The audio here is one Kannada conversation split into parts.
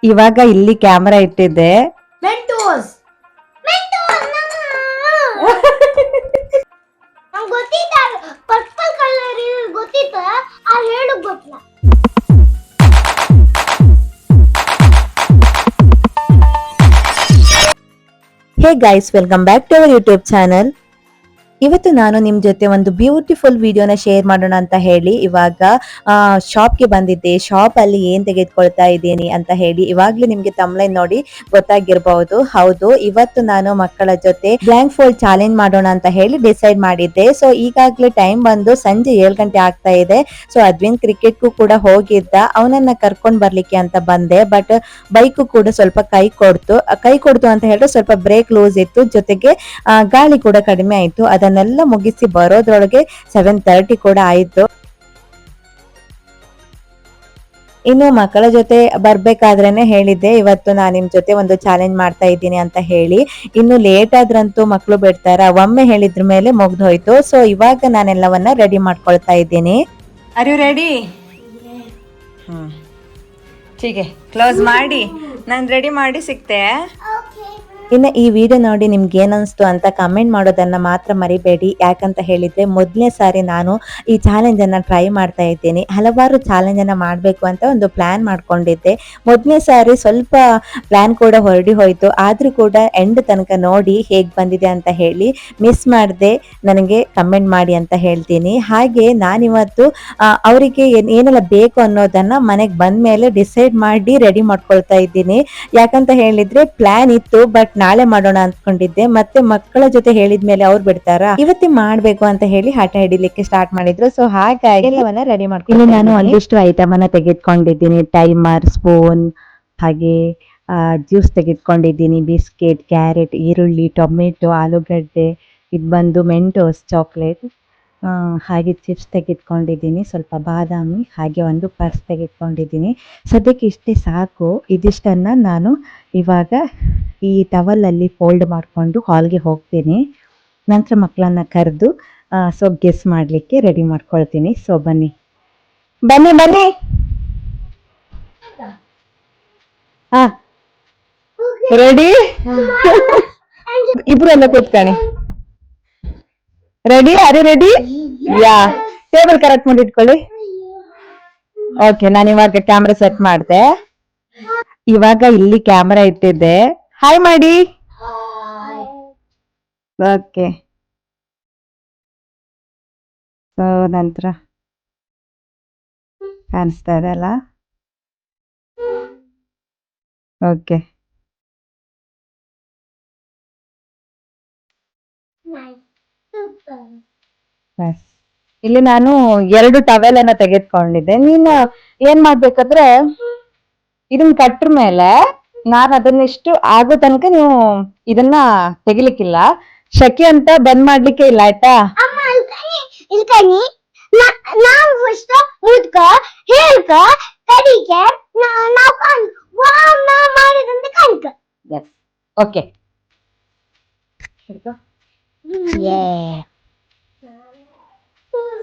ಇವಾಗ ಇಲ್ಲಿ ಕ್ಯಾಮರಾ ಇಟ್ಟಿದ್ದೆ. ಮೆಂಟೋಸ್ ಗೊತ್ತಿತ್ತ, ಪರ್ಪಲ್ ಕಲರ್ ಗೊತ್ತಿತ್ತ, ಆ ಹೇಳು ಗೊತ್ತಿಲ್ಲ. Hey guys, welcome back to our YouTube channel. ಇವತ್ತು ನಾನು ನಿಮ್ ಜೊತೆ ಒಂದು ಬ್ಯೂಟಿಫುಲ್ ವಿಡಿಯೋನ ಶೇರ್ ಮಾಡೋಣ ಅಂತ ಹೇಳಿ ಇವಾಗ ಶಾಪ್ಗೆ ಬಂದಿದ್ದೆ. ಶಾಪ್ ಅಲ್ಲಿ ಏನ್ ತೆಗೆದುಕೊಳ್ತಾ ಇದ್ದೀನಿ ಅಂತ ಹೇಳಿ ಇವಾಗ್ಲೂ ನಿಮ್ಗೆ ತಮ್ಲೈನ್ ನೋಡಿ ಗೊತ್ತಾಗಿರ್ಬಹುದು. ಹೌದು, ಇವತ್ತು ನಾನು ಮಕ್ಕಳ ಜೊತೆ ಬ್ಲ್ಯಾಂಕ್ ಫೋಲ್ಡ್ ಚಾಲೆಂಜ್ ಮಾಡೋಣ ಅಂತ ಹೇಳಿ ಡಿಸೈಡ್ ಮಾಡಿದ್ದೆ. ಸೊ ಈಗಾಗ್ಲೇ ಟೈಮ್ ಬಂದು ಸಂಜೆ 7 ಗಂಟೆ ಆಗ್ತಾ ಇದೆ. ಸೊ ಅದ್ವಿನ್ ಕ್ರಿಕೆಟ್ಗೂ ಕೂಡ ಹೋಗಿದ್ದ, ಅವನನ್ನ ಕರ್ಕೊಂಡ್ ಬರ್ಲಿಕ್ಕೆ ಅಂತ ಬಂದೆ. ಬಟ್ ಬೈಕ್ ಕೂಡ ಸ್ವಲ್ಪ ಕೈ ಕೊಡ್ತು ಅಂತ ಹೇಳಿದ್ರೆ ಸ್ವಲ್ಪ ಬ್ರೇಕ್ ಲೂಸ್ ಇತ್ತು, ಜೊತೆಗೆ ಗಾಳಿ ಕೂಡ ಕಡಿಮೆ ಆಯ್ತು. ಅದನ್ನೆಲ್ಲ ಮುಗಿಸಿ ಬರೋದ್ರೊಳಗೆ 7:30 ಕೂಡ ಆಯ್ತು. ಇನ್ನು ಮಕ್ಕಳ ಜೊತೆ ಬರ್ಬೇಕಾದ್ರೇನೆ ಹೇಳಿದ್ದೆ ಇವತ್ತು ನಾನು ನಿಮ್ ಜೊತೆ ಒಂದು ಚಾಲೆಂಜ್ ಮಾಡ್ತಾ ಇದ್ದೀನಿ ಅಂತ ಹೇಳಿ. ಇನ್ನು ಲೇಟ್ ಆದ್ರಂತೂ ಮಕ್ಕಳು ಬಿಡ್ತಾರ, ಒಮ್ಮೆ ಹೇಳಿದ್ರ ಮೇಲೆ ಮುಗ್ದೋಯ್ತು. ಸೊ ಇವಾಗ ನಾನೆಲ್ಲವನ್ನ ರೆಡಿ ಮಾಡ್ಕೊಳ್ತಾ ಇದ್ದೀನಿ. Are you ready? ಹೀಗೆ ಕ್ಲೋಸ್ ಮಾಡಿ ನಾನು ರೆಡಿ ಮಾಡಿ ಸಿಗ್ತೆ. ಇನ್ನು ಈ ವಿಡಿಯೋ ನೋಡಿ ನಿಮ್ಗೆ ಏನನ್ಸ್ತು ಅಂತ ಕಮೆಂಟ್ ಮಾಡೋದನ್ನ ಮಾತ್ರ ಮರಿಬೇಡಿ. ಯಾಕಂತ ಹೇಳಿದ್ರೆ ಮೊದಲನೇ ಸಾರಿ ನಾನು ಈ ಚಾಲೆಂಜ್ ಅನ್ನ ಟ್ರೈ ಮಾಡ್ತಾ ಇದ್ದೀನಿ. ಹಲವಾರು ಚಾಲೆಂಜ್ ಅನ್ನ ಮಾಡಬೇಕು ಅಂತ ಒಂದು ಪ್ಲಾನ್ ಮಾಡ್ಕೊಂಡಿದ್ದೆ. ಮೊದಲನೇ ಸಾರಿ ಸ್ವಲ್ಪ ಪ್ಲಾನ್ ಕೂಡ ಹೊರಡಿ ಹೋಯ್ತು, ಆದ್ರೂ ಕೂಡ ಎಂಡ್ ತನಕ ನೋಡಿ ಹೇಗ್ ಬಂದಿದೆ ಅಂತ ಹೇಳಿ ಮಿಸ್ ಮಾಡದೆ ನನಗೆ ಕಮೆಂಟ್ ಮಾಡಿ ಅಂತ ಹೇಳ್ತೀನಿ. ಹಾಗೆ ನಾನಿವತ್ತು ಅವರಿಗೆ ಏನೆಲ್ಲ ಬೇಕು ಅನ್ನೋದನ್ನ ಮನೆಗೆ ಬಂದ ಮೇಲೆ ಡಿಸೈಡ್ ಮಾಡಿ ರೆಡಿ ಮಾಡ್ಕೊಳ್ತಾ ಇದ್ದೀನಿ. ಯಾಕಂತ ಹೇಳಿದ್ರೆ ಪ್ಲಾನ್ ಇತ್ತು, ಬಟ್ ನಾಳೆ ಮಾಡೋಣ ಅಂದ್ಕೊಂಡಿದ್ದೆ. ಮತ್ತೆ ಮಕ್ಕಳ ಜೊತೆ ಹೇಳಿದ್ಮೇಲೆ ಅವ್ರು ಬಿಡ್ತಾರ, ಇವತ್ತೇ ಮಾಡ್ಬೇಕು ಅಂತ ಹೇಳಿ ಹಠ ಹಿಡಿಲಿಕ್ಕೆ ಸ್ಟಾರ್ಟ್ ಮಾಡಿದ್ರು. ಸೊ ಹಾಗಾಗಿ ಎಲ್ಲವನ್ನ ರೆಡಿ ಮಾಡ್ಕೊಂಡು ನಾನು ಒಂದಿಷ್ಟು ಐಟಮ್ ಅನ್ನ ತೆಗೆದುಕೊಂಡಿದ್ದೀನಿ. ಟೈಮರ್, ಸ್ಪೂನ್, ಹಾಗೆ ಜ್ಯೂಸ್ ತೆಗೆದುಕೊಂಡಿದ್ದೀನಿ. ಬಿಸ್ಕೆಟ್, ಕ್ಯಾರೆಟ್, ಈರುಳ್ಳಿ, ಟೊಮೆಟೊ, ಆಲೂಗಡ್ಡೆ, ಇದು ಬಂದು ಮೆಂಟೋಸ್ ಚಾಕ್ಲೇಟ್, ಹಾಗೆ ಚಿಪ್ಸ್ ತೆಗೆದುಕೊಂಡಿದ್ದೀನಿ, ಸ್ವಲ್ಪ ಬಾದಾಮಿ, ಹಾಗೆ ಒಂದು ಪರ್ಸ್ ತೆಗೆದುಕೊಂಡಿದ್ದೀನಿ. ಸದ್ಯಕ್ಕೆ ಇಷ್ಟೇ ಸಾಕು. ಇದಿಷ್ಟನ್ನು ನಾನು ಇವಾಗ ಈ ಟವಲಲ್ಲಿ ಫೋಲ್ಡ್ ಮಾಡಿಕೊಂಡು ಹಾಲ್ಗೆ ಹೋಗ್ತೀನಿ. ನಂತರ ಮಕ್ಕಳನ್ನ ಕರೆದು ಸೊ ಗೆಸ್ ಮಾಡಲಿಕ್ಕೆ ರೆಡಿ ಮಾಡ್ಕೊಳ್ತೀನಿ. ಸೊ ಬನ್ನಿ ಬನ್ನಿ ಬನ್ನಿ. ಹಾ, ರೆಡಿ? ಇಬ್ರು ಎಲ್ಲ ಕೂತ್ಕೊಳ್ಳಿ. Ready? Are ready? Yeah, table correct ಮಾಡಿ ಇಟ್ಕೊಳ್ಳಿ. ಓಕೆ, ನಾನು ಇವಾಗ ಕ್ಯಾಮ್ರಾ ಸೆಟ್ ಮಾಡಿದೆ. ಇವಾಗ ಇಲ್ಲಿ ಕ್ಯಾಮ್ರಾ ಇಟ್ಟಿದ್ದೆ. ಹಾಯ್ ಮಾಡಿ. ಓಕೆ, ಸೊ ನಂತರ ಕಾಣಿಸ್ತಾ ಇದೆ ಅಲ್ಲ? ಓಕೆ, ಬಸ್ ಇಲ್ಲಿ ನಾನು 2 ಟವೆಲ್ ಅನ್ನ ತೆಗೆದುಕೊಂಡಿದ್ದೆ. ನೀನು ಏನ್ ಮಾಡ್ಬೇಕಂದ್ರೆ ಇದನ್ನ ಕಟ್ರ ಮೇಲೆ ನಾನು ಅದನ್ನಿಷ್ಟು ಆಗೋ ತನಕ ನೀವು ಇದನ್ನ ತೆಗಿಲಿಕ್ಕಿಲ್ಲ. ಶಕೆ ಅಂತ ಬಂದ್ ಮಾಡ್ಲಿಕ್ಕೆ ಇಲ್ಲ, ಆಯ್ತಾ? ಇಲ್ಕನಿ ನಾವು ಫಸ್ಟ್ ಮುದ್ಕ ಹೇಳ್ಕ ಕಡಿಕೆ ನಾವು ಕಾಣ್ ಮಾಡಿದಂತ ಕಾಣ್ಕ. Yes, okay.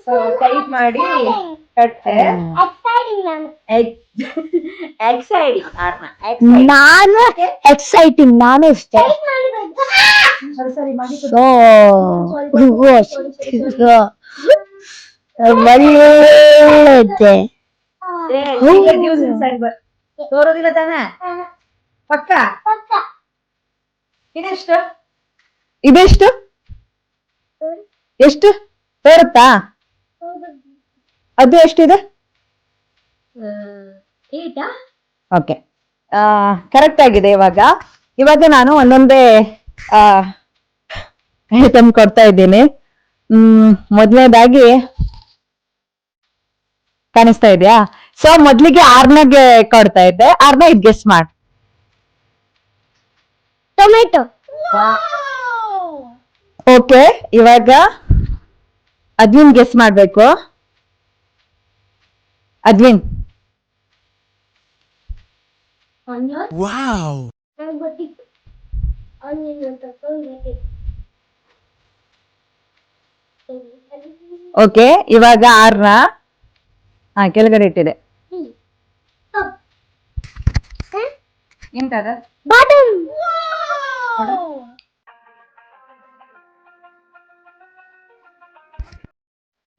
ಸೊ ಟೈಟ್ ಮಾಡಿ ಕಟ್ತೆ. ನಾನು ಎಕ್ಸೈಟಿಂಗ್, ನಾನು ಇಷ್ಟೇ. ಒಳ್ಳೆದೆ ತೋರೋದಿಲ್ಲ ತಾನ? ಪಕ್ಕ ಇದೆಷ್ಟು? ಇದೆಷ್ಟು? ಎಷ್ಟು ತೋರುತ್ತಾ? ಅದು ಎಷ್ಟಿದೆ? ಓಕೆ, ಕರೆಕ್ಟ್ ಆಗಿದೆ. ಇವಾಗ ನಾನು ಒಂದೊಂದೇ ಐಟಮ್ ಕೊಡ್ತಾ ಇದ್ದೀನಿ. ಮೊದಲನೇದಾಗಿ ಕಾಣಿಸ್ತಾ ಇದೆಯಾ? ಸೊ ಮೊದ್ಲಿಗೆ ಆರ್ನಾಗೆ ಕೊಡ್ತಾ ಇದ್ದೆ. ಆರ್ನ ಇದು ಗೆಸ್ ಮಾಡಿ. ಟೊಮೆಟೊ. ಓಕೆ, ಇವಾಗ ಅದ್ವಿನ್ ಗೆಸ್ ಮಾಡ್ಬೇಕು. ಅದ್ವಿನ್. ವಾವ್, ಓಕೆ, ಇವಾಗ ಆರ್ನ ಕೆಳಗಡೆ ಇಟ್ಟಿದೆ. ಎಂತದ ಬಾಟಮ್.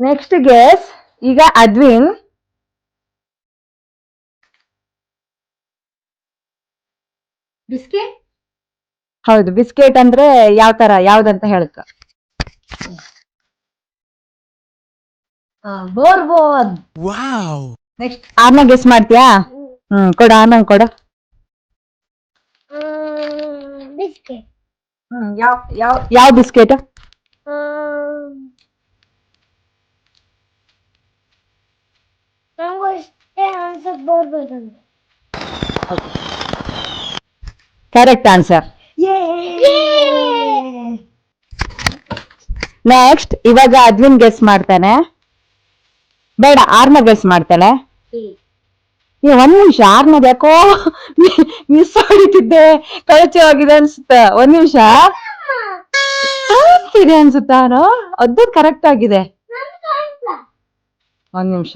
Next guess. ಈಗ ಅದ್ವಿನ್ ಬಿಸ್ಕೆಟ್. ಹೌದು, ಬಿಸ್ಕೆಟ್ ಅಂದ್ರೆ ಯಾವ ತರ, ಯಾವ್ದಂತ ಹೇಳಕ್ಕ. ಬೋರ್ಬೋನ್. ನೆಕ್ಸ್ಟ್ ಆರ್ನ ಗೆಸ್ ಮಾಡ್ತೀಯಾ? ಕೊಡ, ಆನಂಗ್ ಕೊಡ. ಬಿಸ್ಕೆಟ್. ಯಾವ ಯಾವ ಯಾವ ಬಿಸ್ಕೆಟ್? ನಂಗೂ ಇಷ್ಟೇ ಅನ್ಸತ್ ಬೋರ್ಬೋನ್ ಅಂತ. Correct answer. ನೆಕ್ಸ್ಟ್ ಇವಾಗ ಅದ್ವಿನ್ ಗೆಸ್ ಮಾಡ್ತಾನೆ. ಬೇಡ, ಆರ್ನ ಗೆಸ್ ಮಾಡ್ತಾನೆ. ಒಂದ್ ನಿಮಿಷ, ಆರ್ನದ್ ಯಾಕೋ ಮಿಸ್ ಹೊಡಿತಿದ್ದೆ, ಕಳಚೆ ಹೋಗಿದೆ ಅನ್ಸುತ್ತ. ಒಂದ್ ನಿಮಿಷ ಇದೆ ಅನ್ಸುತ್ತಾನು, ಅದು ಕರೆಕ್ಟ್ ಆಗಿದೆ. ಒಂದ್ ನಿಮಿಷ,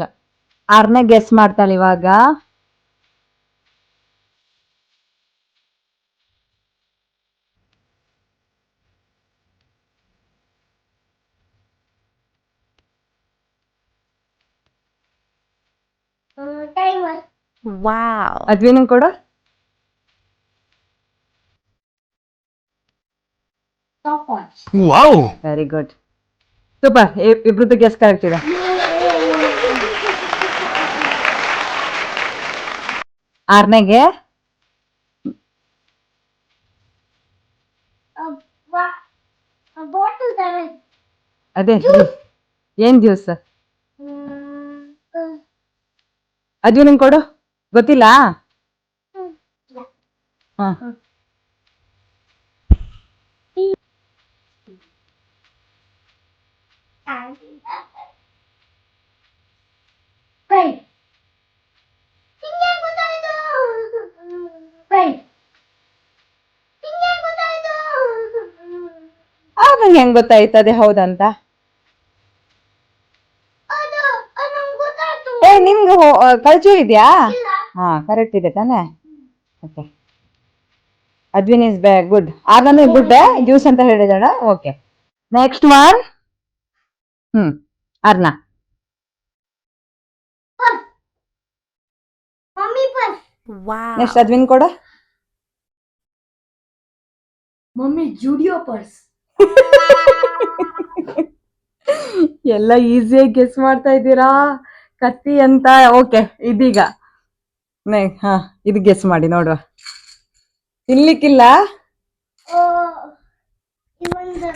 ಆರ್ನ ಗೆಸ್ ಮಾಡ್ತಾಳೆ ಇವಾಗ. ಟೈಮರ್. ಅದ್ವಿನ್ ಕೊಡು. Stopwatch. Very good, super. ಇಬ್ರದ್ದು ಗೆಸ್ ಕರೆಕ್ಟ್ ಇದೆ. ಆರ್ನೆಗೆ ಬಾಟಲ್ ತರ. ಅದೇ ಏನ್ ಜ್ಯೂಸ್? ಅದ್ವಿನ್ ಕೊಡು, ಗೊತ್ತಿಲ್ಲ. ಹ Right. ಹಿಂಗೆ ಗೊತ್ತಾಯ್ತು. Right. ಹಿಂಗೆ ಗೊತ್ತಾಯ್ತು. ನಂಗೆ ಹೆಂಗ್ ಗೊತ್ತಾಯ್ತು ಅದೇ ಹೌದಂತ? ಅದು ನಂಗೆ ಗೊತ್ತಾಯ್ತು. ನಿಮ್ಗೆ ಕಳ್ಚು ಇದೆಯಾ? ಇಲ್ಲ. ಹಾ, ಕರೆಕ್ಟ್ ಇದೆ ತಾನೆ? Okay, Advin is good. ಆರ್ನೂ ಗುಡ್, ಜ್ಯೂಸ್ ಅಂತ ಹೇಳಿದಾಳ. Okay, next one. Arna. Purse. Mummy purse. Next Advin ಕೊಡು. ಮಮ್ಮಿ ಜುಡಿಯೋ ಪರ್ಸ್. ಎಲ್ಲ ಈಸಿಯಾಗಿ ಗೆಸ್ ಮಾಡ್ತಾ ಇದ್ದೀರಾ. ಕತ್ತಿ ಅಂತ. ಓಕೆ, ಇದೀಗ ಹಾ, ಇದು ಗೆಸ್ ಮಾಡಿ ನೋಡುವ. ತಿನ್ಲಿಕ್ಕಿಲ್ಲ. ಇವೊಂದು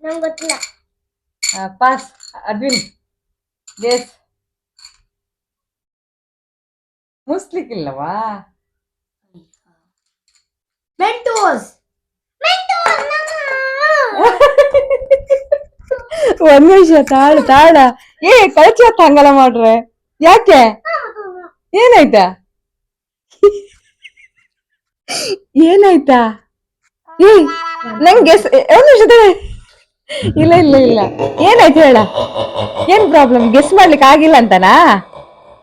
ನಂಗೆ ಗೊತ್ತಿಲ್ಲ. ಪಾಸ್. ಅದ್ವಿನ್ ಗೆಸ್. ಮುಸ್ಲಿಕ್ಕಿಲ್ಲವಾ? ಮೆಂಟೋಸ್. ಒಂದ್ ನಿಮಿಷ ತಾಳ. ಕಳ್ಚಿ ಹೊತ್ತ ಹಂಗಲ್ಲ ಮಾಡ್ರೆ ಯಾಕೆ? ಏನಾಯ್ತಾ? ಏನಾಯ್ತಾ? ನಂಗೆ ಒಂದ್ ನಿಮಿಷ. ಇಲ್ಲ ಇಲ್ಲ ಇಲ್ಲ, ಏನಾಯ್ತು ಹೇಳ. ಏನ್ ಪ್ರಾಬ್ಲಮ್? ಗೆಸ್ ಮಾಡ್ಲಿಕ್ಕೆ ಆಗಿಲ್ಲ ಅಂತನಾ?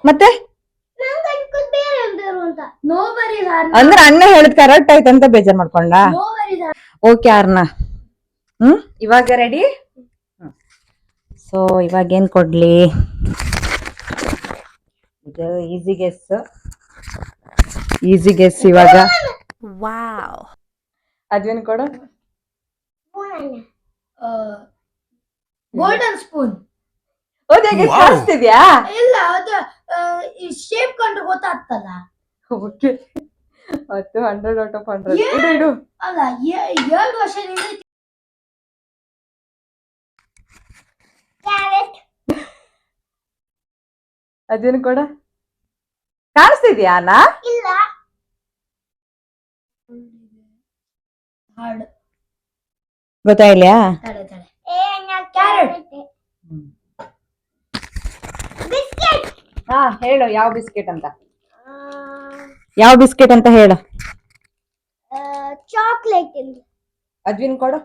ಮತ್ತೆ ಅಂದ್ರೆ ಅಣ್ಣ ಹೇಳಿದ್ ಕರೆಕ್ಟ್ ಆಯ್ತಂತ ಬೇಜಾರ್ ಮಾಡ್ಕೊಂಡ. ಓಕೆ ಅರ್ಣ, ಇವಾಗ ರೆಡಿ. ಸೊ ಇವಾಗ ಏನ್ ಕೊಡ್ಲಿ? ಇದು ಈಸಿ ಗೆಸ್ ಇವಾಗ. ಅದ್ವೇನ್ ಕೊಡು. Golden spoon. ಓದಾಗೆ ಕಾಣಿಸ್ತಿದ್ಯಾ? ಇಲ್ಲ, ಅದು ಈ ಶೇಪ್ ಕಂಡ್ರೆ ಗೊತ್ತಾಗ್ತದ. Okay, 100 out of 100. ಇಡು. ಅಲ್ಲ, 2 ವರ್ಷದಿಂದ ಕ್ಯಾರೆಟ್. ಅದೇನು ಕೊಡ. ಕಾಣಿಸ್ತಿದ್ಯಾ ಅಣ್ಣ? ಇಲ್ಲ. ಹಾರ್ಡ್ ಗೊತ್ತಾಯಿಲ್ಲ. ಕ್ಯಾರೆಟ್. ಬಿಸ್ಕೆಟ್. ಹಾ, ಹೇಳು ಯಾವ ಬಿಸ್ಕೆಟ್ ಅಂತ. ಯಾವ ಬಿಸ್ಕೆಟ್ ಅಂತ ಹೇಳು. ಚಾಕ್ಲೇಟ್. ಅದ್ವಿನ್ ಕೊಡು.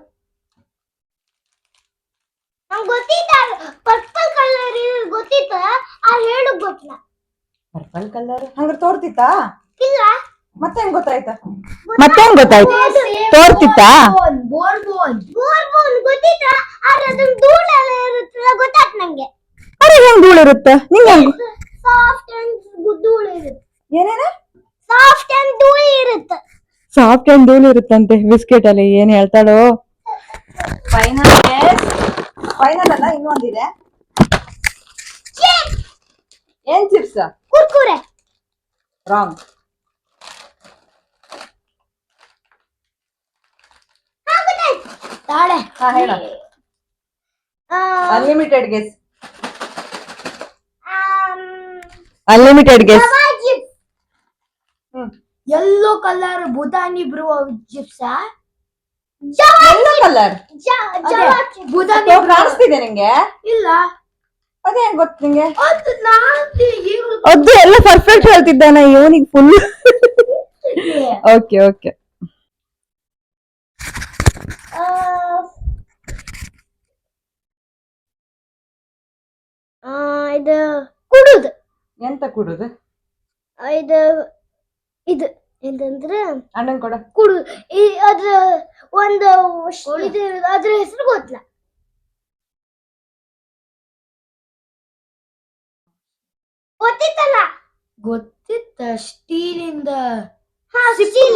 ನಂಗೆ ಗೊತ್ತಿತ್ತ, ಪರ್ಪಲ್ ಕಲರ್ ಗೊತ್ತಿತ್ತ. ಹೇಳು ಗೊತ್ತಿಲ್ಲ. ಪರ್ಪಲ್ ಕಲರ್ ಹಂಗ ತೋರ್ತಿತ್ತಾ? ಇಲ್ಲ ಮತ್ತೆ ಹೆಂಗ್ ಗೊತ್ತಾಯ್ತಾ? ಮತ್ತೆ ಹೆಂಗ್ ಗೊತ್ತಾಯ್ತು? ತೋರ್ತಿತ್ತಾ? ಬೋರ್ ಗೊತ್ತಿತ್ತ, ಆದ್ರೆ ಅದನ್ನ ಧೂಳೆಲ್ಲ ಇರುತ್ತಲ್ಲ ಗೊತ್ತಾಯ್ತು ನಂಗೆ. ಅರೆ ಹೆಂಗ್ ಧೂಳು ಇರುತ್ತೆ ನಿಂಗೆ? ಸಾಫ್ಟ್ ಅಂಡ್ ಧೂಳು ಇರುತ್ತೆ. ಏನೇನ? ಸಾಫ್ಟ್ ಅಂಡ್ ಧೂಳು ಇರುತ್ತೆ. ಸಾಫ್ಟ್ ಅಂಡ್ ಧೂಳು ಇರುತ್ತಂತೆ ಬಿಸ್ಕೆಟ್ ಅಲ್ಲಿ. ಏನ್ ಹೇಳ್ತಾಳೋ? ಫೈನಲ್ ಅಲ್ಲ, ಇನ್ನೊಂದಿದೆ. ಏನ್ ಚಿಪ್ಸ್? ಕುರ್ಕುರೆ. ರಾಂಗ್. ತಾಳೆ. ಹೇಳ. Unlimited guess. Unlimited guess. Yellow colour ಬುದಾನಿ ಬ್ರೋ ಚಿಪ್ಸ್. ಯೆಲ್ಲೋ ಕಲರ್ ಬುದಾನಿ ಕಾಣಿಸ್ತಿದೆ ನಿಂಗೆ? ಇಲ್ಲ. ಅದೇ ಹೆಂಗ್ ಗೊತ್ತು ನಿಂಗೆ? ಅದು ನಾನು ಅದು ಎಲ್ಲ ಪರ್ಫೆಕ್ಟ್ ಹೇಳ್ತಿದ್ದಾನ ಇವನಿಗೆ ಫುಲ್. Okay okay. ಇದು ಕುಡುದು. ಎಂತ ಕುಡುದು? ಇದು ಇದು ಎಂತಂದ್ರೆ ಅಣ್ಣನ್ ಕೊಡ. ಕುಡು ಅದ್ರ ಒಂದು ಇದು ಅದ್ರ ಹೆಸರು ಗೊತ್ತಿಲ್ಲ. ಗೊತ್ತಿತ್ತಲ್ಲ? ಗೊತ್ತಿತ್ತ. ಸ್ಟೀಲಿಂದ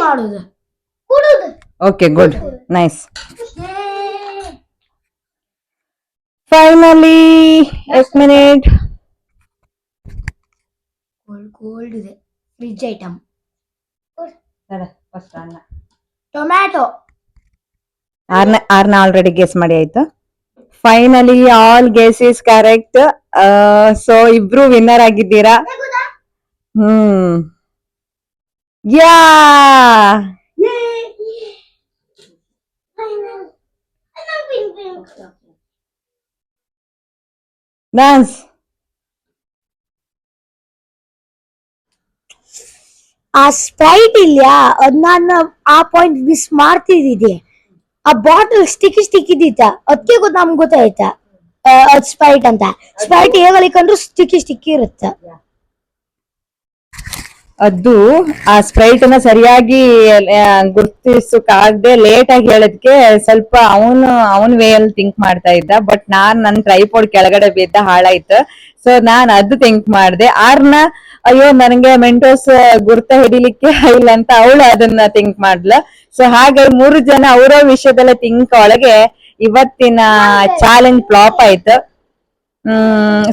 ಮಾಡುದು ಕುಡುದು. Okay good, nice. Finally 1 minute. Cold ಇದೆ. Fridge item. ಫಸ್ಟ್ ಅನ್ನ. ಟೊಮ್ಯಾಟೊ. ಆರ್ನ ಆಲ್ರೆಡಿ ಗೆಸ್ ಮಾಡಿ ಆಯ್ತು. Finally all guess is correct. So ಇಬ್ರು ವಿನ್ನರ್ ಆಗಿದ್ದೀರಾ. Yeah dance. ಆ ಸ್ಪ್ರೈಟ್ ಇಲ್ಲ, ಅದ್ ನಾನು ಆ ಪಾಯಿಂಟ್ ಮಿಸ್ ಮಾಡ್ತಿದ್ದೆ. ಆ ಬಾಟಲ್ ಸ್ಟಿಕ್ ಇದ್ದಿತ್ತ, ಅದಕ್ಕೆ ನಮ್ಗೆ ಗೊತ್ತಾಯ್ತಾ ಅದ್ ಸ್ಪ್ರೈಟ್ ಅಂತ. ಸ್ಪ್ರೈಟ್ ಹೇಗಲಿಕ್ಕಂದ್ರೂ ಸ್ಟಿಕ್ ಇರುತ್ತೆ. ಅದು ಆ ಸ್ಪ್ರೈಟ್ ನ ಸರಿಯಾಗಿ ಗುರ್ತಿಸಕ್ಕಾಗದೆ ಲೇಟ್ ಆಗಿ ಹೇಳೋದಕ್ಕೆ ಸ್ವಲ್ಪ ಅವನ್ ವೇ ಅಲ್ಲಿ ಥಿಂಕ್ ಮಾಡ್ತಾ ಇದ್ದ. ಬಟ್ ನನ್ ಟ್ರೈಪೋಡ್ ಕೆಳಗಡೆ ಬಿದ್ದ ಹಾಳಾಯ್ತು. ಸೊ ನಾನ್ ಅದು ಥಿಂಕ್ ಮಾಡ್ದೆ. ಆರ್ನ ಅಯ್ಯೋ ನನಗೆ ಮೆಂಟೋಸ್ ಗುರ್ತ ಹಿಡಿಲಿಕ್ಕೆ ಇಲ್ಲ ಅಂತ ಅವಳು ಅದನ್ನ ಥಿಂಕ್ ಮಾಡ್ಲ. ಸೊ ಹಾಗೆ 3 ಜನ ಅವರ ವಿಷಯದಲ್ಲ ಥಿಂಕ್ ಒಳಗೆ ಇವತ್ತಿನ ಚಾಲೆಂಜ್ ಫ್ಲಾಪ್ ಆಯ್ತು.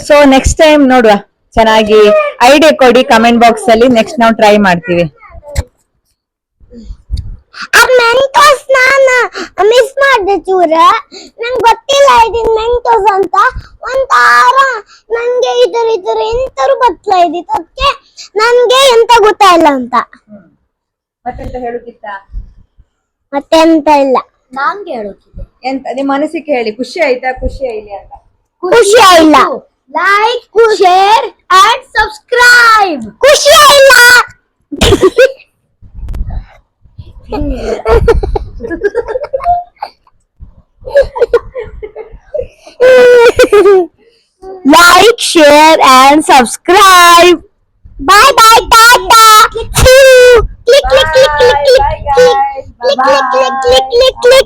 ಸೊ ನೆಕ್ಸ್ಟ್ ಟೈಮ್ ನೋಡುವ. ಚೆನ್ನಾಗಿ ಐಡಿಯಾ ಕೊಡಿ ಕಮೆಂಟ್ ಬಾಕ್ಸ್ ಅಲ್ಲಿ. ನೆಕ್ಸ್ಟ್ ನಾವು ಟ್ರೈ ಮಾಡ್ತೀವಿ. ಮೆಂಟೋಸ್ ನಾನು ಮಿಸ್ ಮಾಡಿದೆ ಚೂರ. ನಂಗೆ ಗೊತ್ತಿಲ್ಲ ಇದು ಮೆಂಟೋಸ್ ಅಂತ. ಒಂಥರ ನಂಗೆ ಇದ್ರ ಎಂತರು ಗೊತ್ತಿಲ್ಲ ಇದ್ದಿತ್ತು. ಅದಕ್ಕೆ ನನ್ಗೆ ಎಂತ ಗೊತ್ತಾಯಿಲ್ಲ ಅಂತ. ಮತ್ತೆಂತ ಹೇಳುತ್ತಿತ್ತ? ಮತ್ತೆಂತ ಇಲ್ಲ, ನಂಗೆ ಹೇಳುತ್ತಿದ್ದೆ. ಎಂತ ನಿಮ್ಮ ಮನಸ್ಸಿಗೆ ಹೇಳಿ. ಖುಷಿ ಆಯ್ತಾ? ಖುಷಿ ಆಯ್ಲಿ ಅಂತ? ಖುಷಿ ಇಲ್ಲ. Like, share and subscribe. ಖುಷಿ ಇಲ್ಲ. Like, share and subscribe. Bye bye, tata. See you. Click click click click click click click click click click click click.